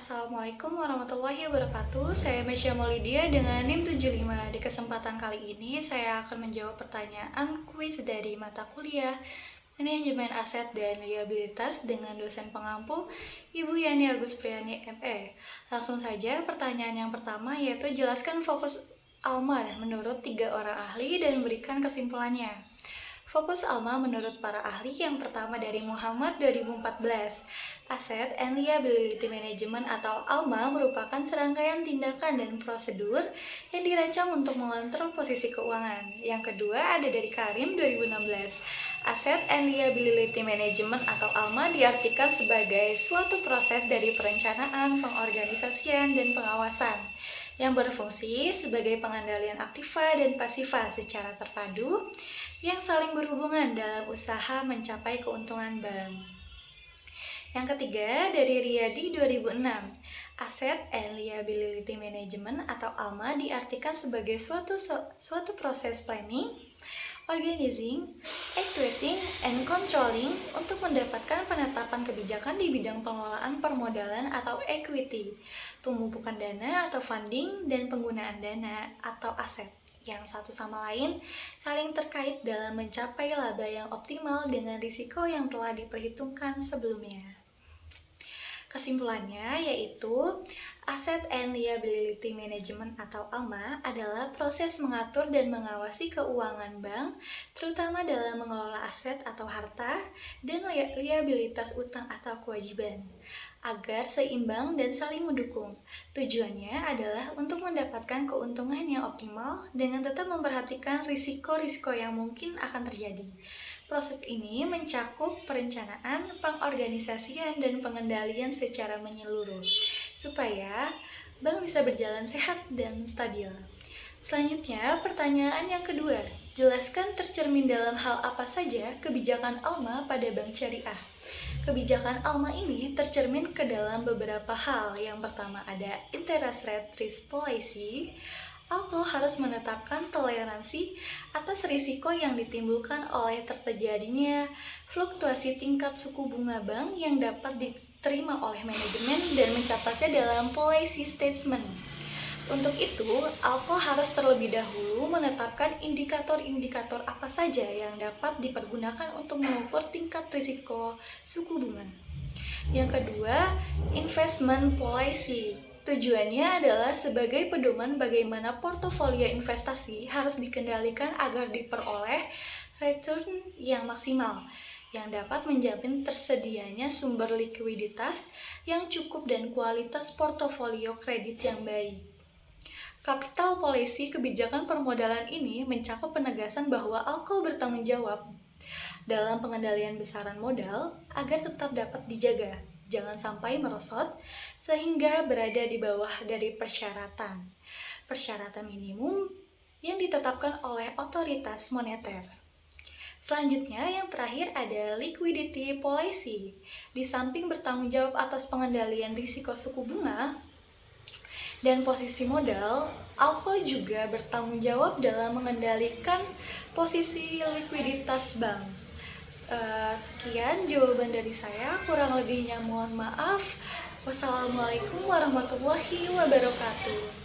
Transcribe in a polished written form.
Assalamualaikum warahmatullahi wabarakatuh. Saya Mesya Maulidia dengan NIM 75. Di kesempatan kali ini saya akan menjawab pertanyaan kuis dari mata kuliah Manajemen Aset dan Liabilitas dengan dosen pengampu Ibu Yani Agus Priyani ME. Langsung saja pertanyaan yang pertama, yaitu jelaskan fokus ALMA menurut 3 orang ahli dan berikan kesimpulannya. Fokus ALMA menurut para ahli yang pertama dari Muhammad 2014. Asset and Liability Management atau ALMA merupakan serangkaian tindakan dan prosedur yang dirancang untuk mengontrol posisi keuangan. Yang kedua ada dari Karim 2016. Asset and Liability Management atau ALMA diartikan sebagai suatu proses dari perencanaan, pengorganisasian, dan pengawasan yang berfungsi sebagai pengendalian aktiva dan pasifa secara terpadu yang saling berhubungan dalam usaha mencapai keuntungan bank. Yang ketiga dari Riyadi 2006. Asset and Liability Management atau ALMA diartikan sebagai suatu proses planning, organizing, actuating, and controlling untuk mendapatkan penetapan kebijakan di bidang pengelolaan permodalan atau equity, pemupukan dana atau funding, dan penggunaan dana atau aset yang satu sama lain saling terkait dalam mencapai laba yang optimal dengan risiko yang telah diperhitungkan sebelumnya. Kesimpulannya yaitu Asset and Liability Management atau ALMA adalah proses mengatur dan mengawasi keuangan bank, terutama dalam mengelola aset atau harta dan liabilitas utang atau kewajiban, agar seimbang dan saling mendukung. Tujuannya adalah untuk mendapatkan keuntungan yang optimal dengan tetap memperhatikan risiko-risiko yang mungkin akan terjadi. Proses ini mencakup perencanaan, pengorganisasian, dan pengendalian secara menyeluruh, supaya bank bisa berjalan sehat dan stabil. Selanjutnya, pertanyaan yang kedua, jelaskan tercermin dalam hal apa saja kebijakan ALMA pada bank syariah. Kebijakan ALMA ini tercermin ke dalam beberapa hal. Yang pertama ada interest rate risk policy. ALCO harus menetapkan toleransi atas risiko yang ditimbulkan oleh terjadinya fluktuasi tingkat suku bunga bank yang dapat diterima oleh manajemen dan mencatatnya dalam policy statement. Untuk itu, ALCO harus terlebih dahulu menetapkan indikator-indikator apa saja yang dapat dipergunakan untuk mengukur tingkat risiko suku bunga. Yang kedua, investment policy. Tujuannya adalah sebagai pedoman bagaimana portofolio investasi harus dikendalikan agar diperoleh return yang maksimal, yang dapat menjamin tersedianya sumber likuiditas yang cukup dan kualitas portofolio kredit yang baik. Capital policy kebijakan permodalan ini mencakup penegasan bahwa ALCO bertanggung jawab dalam pengendalian besaran modal agar tetap dapat dijaga, jangan sampai merosot sehingga berada di bawah dari persyaratan minimum yang ditetapkan oleh otoritas moneter. Selanjutnya yang terakhir ada liquidity policy. Di samping bertanggung jawab atas pengendalian risiko suku bunga dan posisi modal, ALCO juga bertanggung jawab dalam mengendalikan posisi likuiditas bank. Sekian jawaban dari saya, kurang lebihnya mohon maaf. Wassalamualaikum warahmatullahi wabarakatuh.